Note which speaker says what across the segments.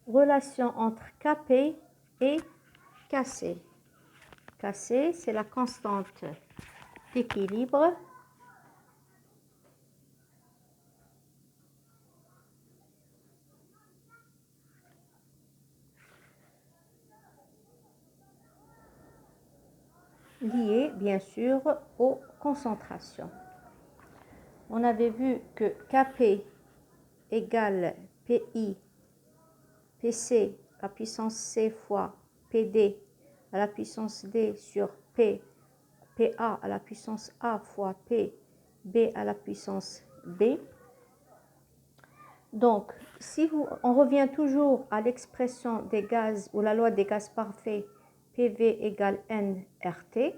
Speaker 1: relation entre Kp et Kc. Kc, c'est la constante d'équilibre liée, bien sûr, aux concentrations. On avait vu que Kp égale Pi, Pc, la puissance c fois Pd à la puissance d sur P, Pa à la puissance a fois P, B à la puissance b. Donc, si on revient toujours à l'expression des gaz ou la loi des gaz parfaits, PV égale nRT,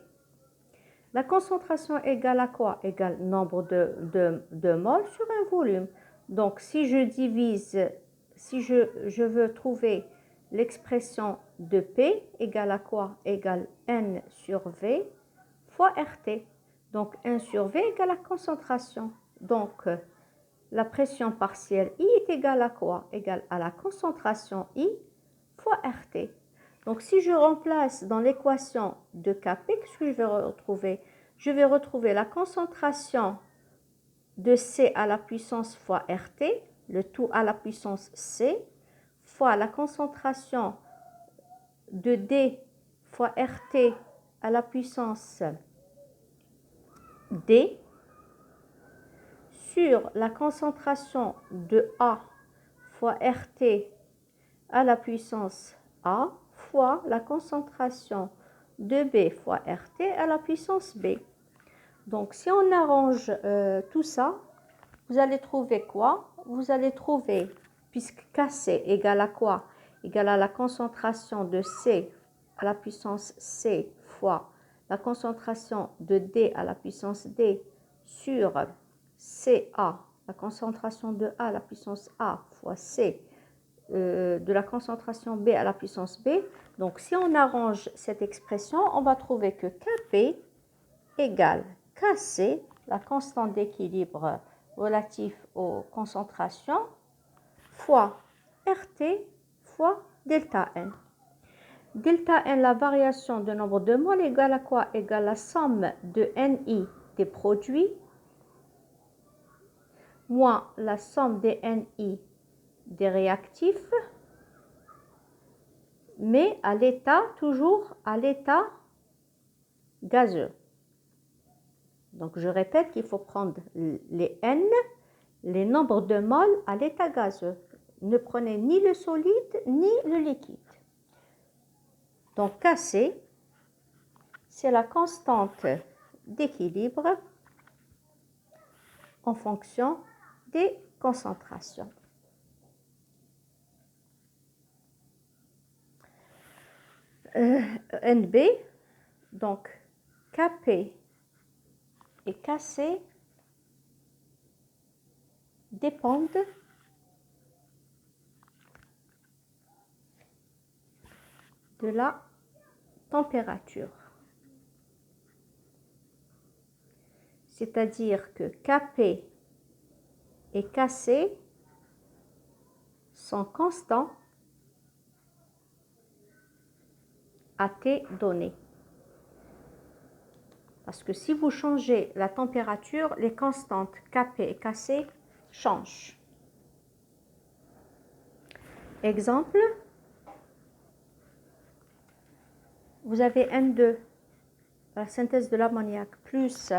Speaker 1: la concentration égale à quoi? Égale nombre de moles sur un volume. Donc, si je divise, si je veux trouver l'expression de P égale à quoi? Égale N sur V fois RT. Donc, 1 sur V égale la concentration. Donc, la pression partielle I est égale à quoi? Égale à la concentration I fois RT. Donc, si je remplace dans l'équation de Kp, qu'est-ce que je vais retrouver? Je vais retrouver la concentration de C à la puissance fois RT, le tout à la puissance C, fois la concentration de D fois RT à la puissance D, sur la concentration de A fois RT à la puissance A fois la concentration de B fois RT à la puissance B. Donc, si on arrange tout ça, vous allez trouver quoi? Vous allez trouver, puisque Kc égale à quoi? Égale à la concentration de C à la puissance C fois la concentration de D à la puissance D sur Ca, la concentration de A à la puissance A fois C de la concentration B à la puissance B. Donc, si on arrange cette expression, on va trouver que Kp égale Kc, la constante d'équilibre relative aux concentrations, fois RT fois delta N. Delta N, la variation de nombre de moles, égale à quoi? Égale la somme de Ni des produits moins la somme des Ni des réactifs, mais à l'état, toujours à l'état gazeux. Donc, je répète qu'il faut prendre les N, les nombres de moles à l'état gazeux. Ne prenez ni le solide ni le liquide. Donc, Kc, c'est la constante d'équilibre en fonction des concentrations. NB, donc Kp et Kc dépendent de la température. C'est-à-dire que Kp et Kc sont constants à T donné. Parce que si vous changez la température, les constantes Kp et Kc changent. Exemple, vous avez N2, la synthèse de l'ammoniac, plus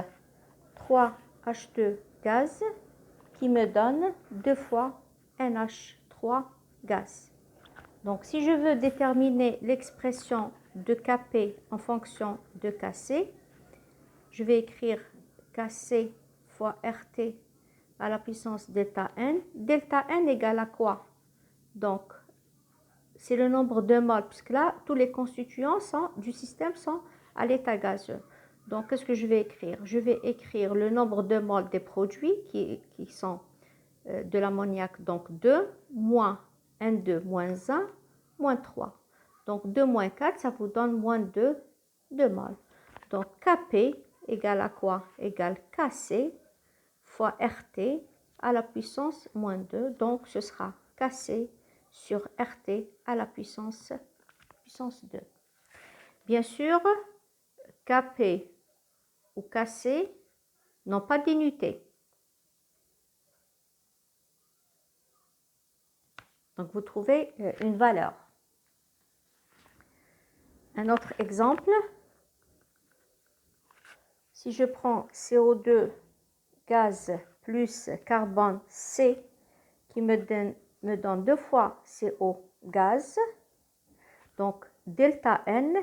Speaker 1: 3H2 gaz, qui me donne 2 fois NH3 gaz. Donc, si je veux déterminer l'expression de Kp en fonction de Kc, je vais écrire Kc fois RT à la puissance delta N. Delta N égale à quoi? Donc, c'est le nombre de moles, puisque là, tous les constituants du système sont à l'état gazeux. Donc, qu'est-ce que je vais écrire? Je vais écrire le nombre de moles des produits qui sont de l'ammoniac, donc 2, moins N2 moins 1, moins 3. Donc, 2 moins 4, ça vous donne moins 2 moles. Donc, Kp égale à quoi? Égale Kc fois RT à la puissance moins 2. Donc, ce sera Kc sur RT à la puissance 2. Bien sûr, Kp ou Kc n'ont pas d'unité. Donc, vous trouvez une valeur. Un autre exemple, si je prends CO2 gaz plus carbone C qui me donne 2 fois CO gaz, donc delta N,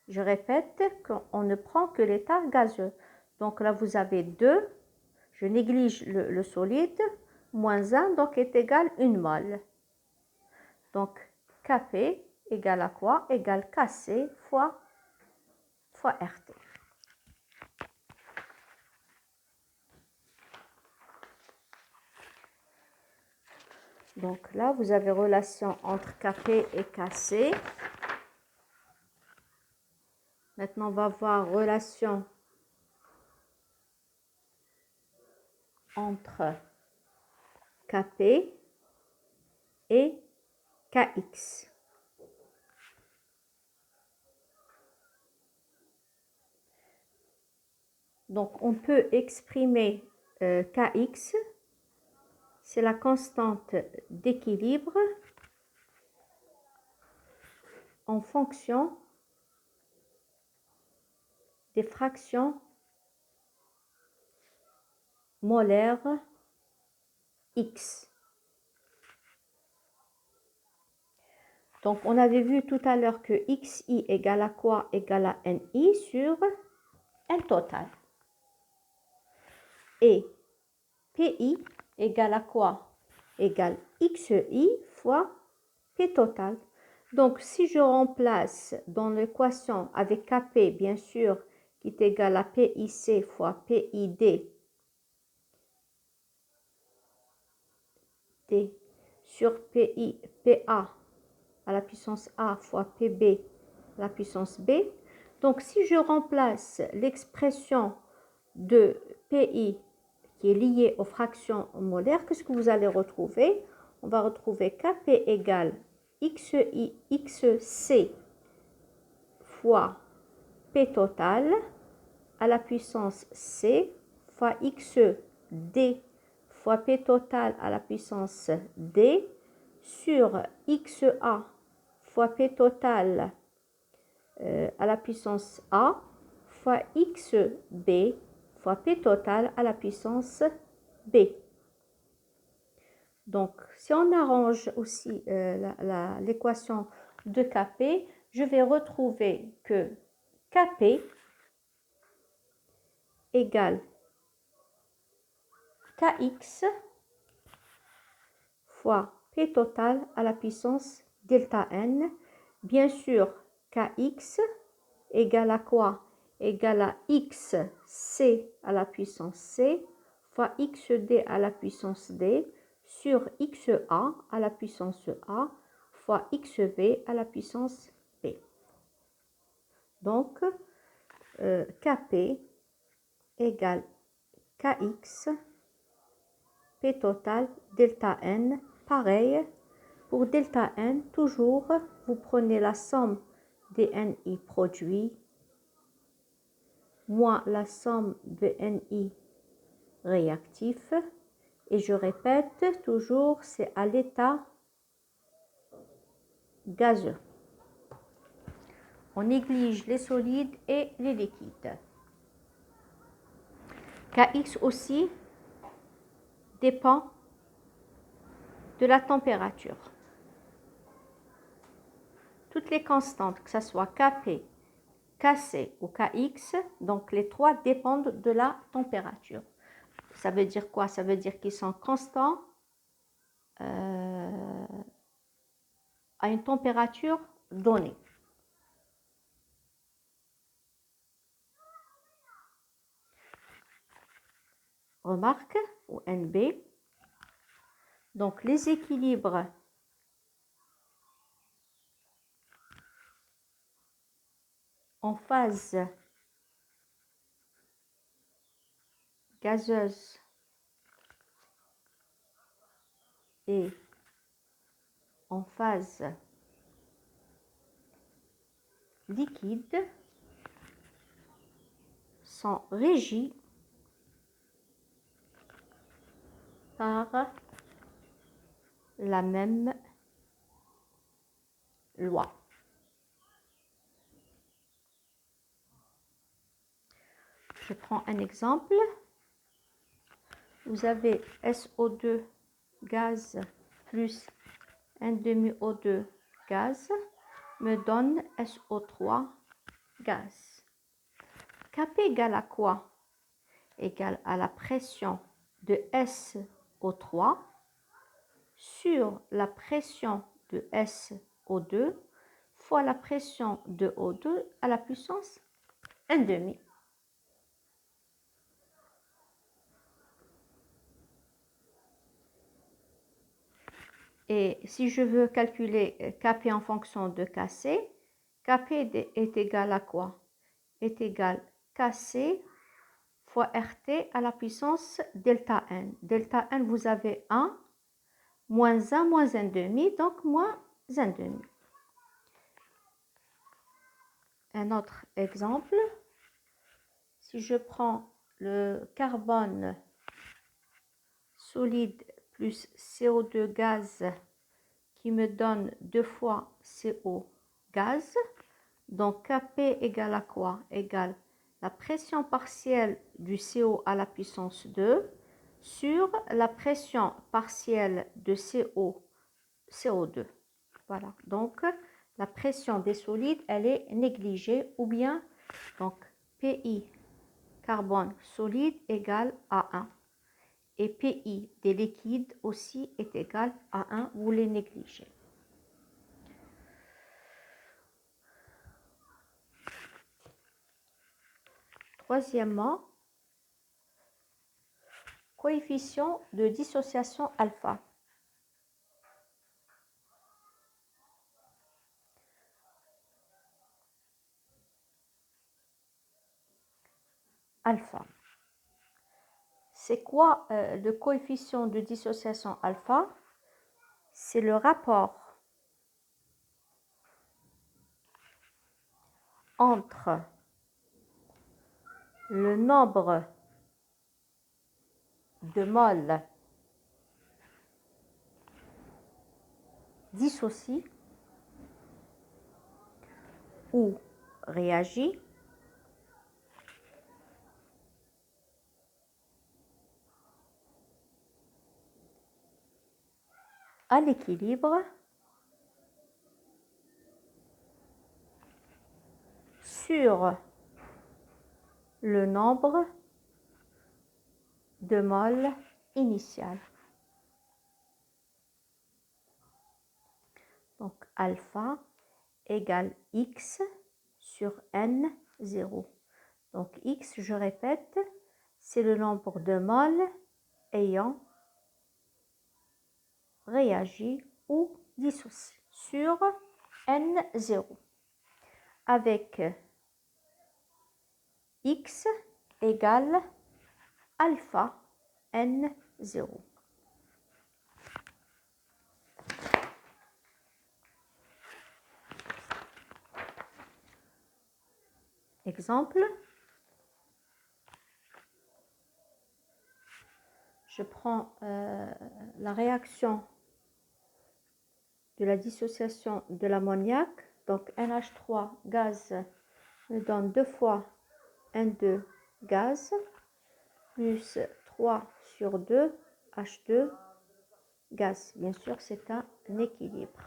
Speaker 1: je répète qu'on ne prend que l'état gazeux. Donc là, vous avez 2, je néglige le solide, moins 1, donc est égal 1 mol. Donc Kp égale à quoi? Égale Kc fois RT. Donc là, vous avez relation entre Kp et Kc. Maintenant, on va voir relation entre Kp et Kx. Donc, on peut exprimer Kx, c'est la constante d'équilibre en fonction des fractions molaires X. Donc, on avait vu tout à l'heure que Xi égale à quoi? Égale à Ni sur N total. Et Pi égale à quoi? Égale Xi fois P total. Donc, si je remplace dans l'équation avec Kp, bien sûr, qui est égal à PIC fois PID, D sur PA à la puissance A fois PB à la puissance B. Donc, si je remplace l'expression de PI qui est liée aux fractions molaires, qu'est-ce que vous allez retrouver? On va retrouver Kp égale XC fois P total à la puissance C fois XD fois P total à la puissance D sur XA fois P total à la puissance A fois XB fois P total à la puissance B. Donc, si on arrange aussi l'équation de Kp, je vais retrouver que Kp égale Kx fois P total à la puissance delta N. Bien sûr, Kx égale à quoi? Égale à Xc à la puissance C fois Xd à la puissance D sur Xa à la puissance A fois Xv à la puissance B. Donc, Kp égale Kx P total delta N. Pareil, pour delta N, toujours, vous prenez la somme des Ni produits moins la somme de Ni réactif. Et je répète, toujours, c'est à l'état gazeux. On néglige les solides et les liquides. Kx aussi dépend de la température. Toutes les constantes, que ce soit Kp, Kc ou Kx, donc les trois dépendent de la température. Ça veut dire quoi? Ça veut dire qu'ils sont constants à une température donnée. Remarque, ou NB. Donc, les équilibres en phase gazeuse et en phase liquide sont régis par la même loi. Je prends un exemple. Vous avez SO2 gaz plus un demi-O2 gaz me donne SO3 gaz. Kp égale à quoi? Égale à la pression de SO3 sur la pression de SO2 fois la pression de O2 à la puissance 1,5. Et si je veux calculer Kp en fonction de Kc, Kp est égal à quoi? Est égal Kc fois RT à la puissance delta n. Delta n, vous avez 1, moins 1, moins 1,5, donc moins 1,5. Un autre exemple, si je prends le carbone solide plus CO2 gaz qui me donne 2 fois CO gaz, donc Kp égale à quoi? Égale la pression partielle du CO à la puissance 2 sur la pression partielle de CO2. Voilà, donc la pression des solides, elle est négligée, ou bien, donc PI carbone solide égale à 1. Et PI des liquides aussi est égal à 1, vous les négligez. Troisièmement, coefficient de dissociation alpha. Alpha. C'est quoi le coefficient de dissociation alpha? C'est le rapport entre le nombre de moles dissociés ou réagis à l'équilibre sur le nombre de moles initial. Donc alpha égale x sur n0. Donc x, je répète, c'est le nombre de moles ayant réagi ou dissocié sur n0 avec x égale alpha n0. Exemple, je prends la réaction de la dissociation de l'ammoniac, donc NH3 gaz me donne 2 fois N2 gaz, plus 3 sur 2 H2 gaz. Bien sûr, c'est un équilibre.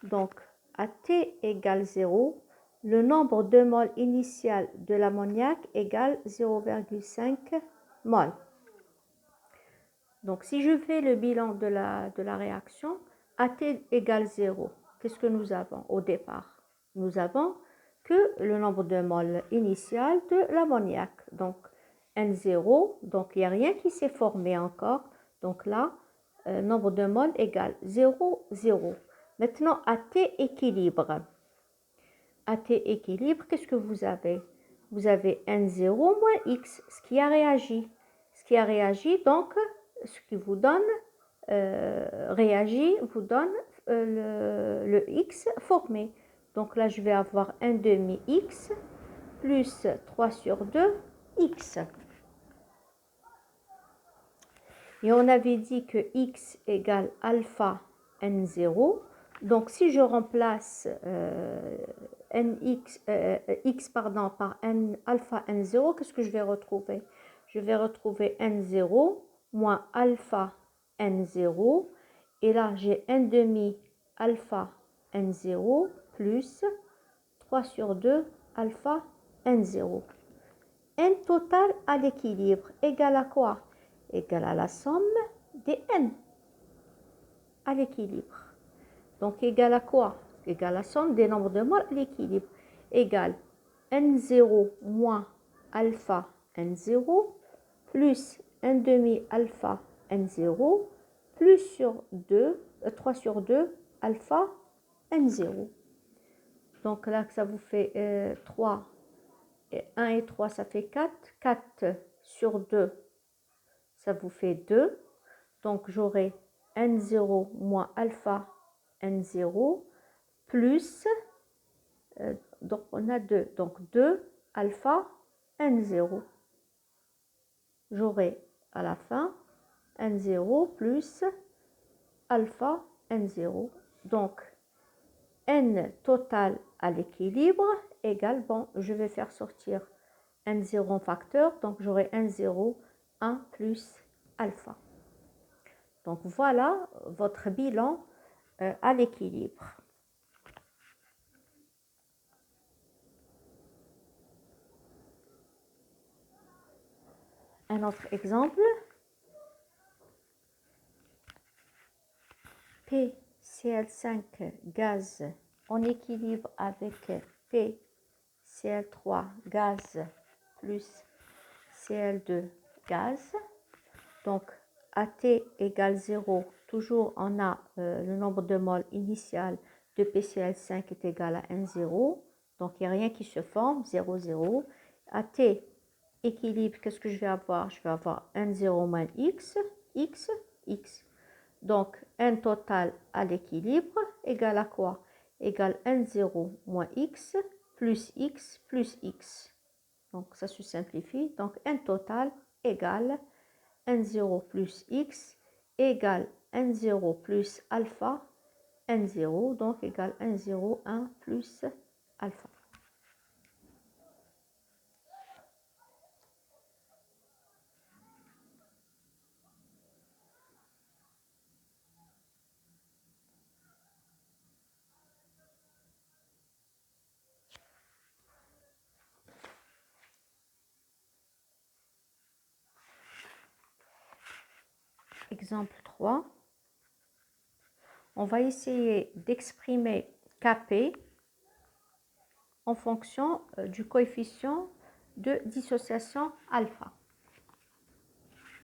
Speaker 1: Donc, à T égale 0, le nombre de moles initial de l'ammoniac égale 0,5 mol. Donc, si je fais le bilan de la réaction, AT égale 0, qu'est-ce que nous avons au départ? Nous avons que le nombre de moles initial de l'ammoniac. Donc, N0, donc il n'y a rien qui s'est formé encore. Donc là, nombre de moles égale 0, 0. Maintenant, AT équilibre. AT équilibre, qu'est-ce que vous avez? Vous avez N0 moins X, ce qui a réagi. Ce qui a réagi, donc, ce qui vous donne réagit vous donne le x formé. Donc là, je vais avoir 1 demi x plus 3 sur 2 x. Et on avait dit que x égale alpha n0. Donc si je remplace x par alpha n0, qu'est-ce que je vais retrouver? Je vais retrouver n0 moins alpha n0. Et là, j'ai 1 demi alpha n0 plus 3 sur 2 alpha n0. N total à l'équilibre égale à quoi? Égale à la somme des n à l'équilibre. Donc, égale à quoi? Égale à la somme des nombres de moles à l'équilibre. Égale n0 moins alpha n0 plus 1 demi alpha n0 plus sur 3 sur 2 alpha n0. Donc là, ça vous fait 3. Et 1 et 3, ça fait 4. 4 sur 2, ça vous fait 2. Donc, j'aurai n0 moins alpha n0 plus, donc on a 2. Donc, 2 alpha n0. J'aurai à la fin n0 plus alpha n0. Donc, n total à l'équilibre égale, bon, je vais faire sortir n0 en facteur, donc j'aurai n0, 1 plus alpha. Donc voilà votre bilan à l'équilibre. Un autre exemple. PCl5 gaz en équilibre avec PCl3 gaz plus Cl2 gaz. Donc, AT égale 0. Toujours, on a le nombre de moles initial de PCl5 est égal à N0. Donc, il n'y a rien qui se forme, 0, 0. AT équilibre, qu'est-ce que je vais avoir? Je vais avoir N0 moins X, X, X. Donc, N total à l'équilibre égale à quoi? Égale N0 moins X plus X plus X. Donc, ça se simplifie. Donc, N total égale N0 plus X égale N0 plus alpha N0. Donc, égale N0, 1 plus alpha. Exemple 3. On va essayer d'exprimer Kp en fonction du coefficient de dissociation alpha.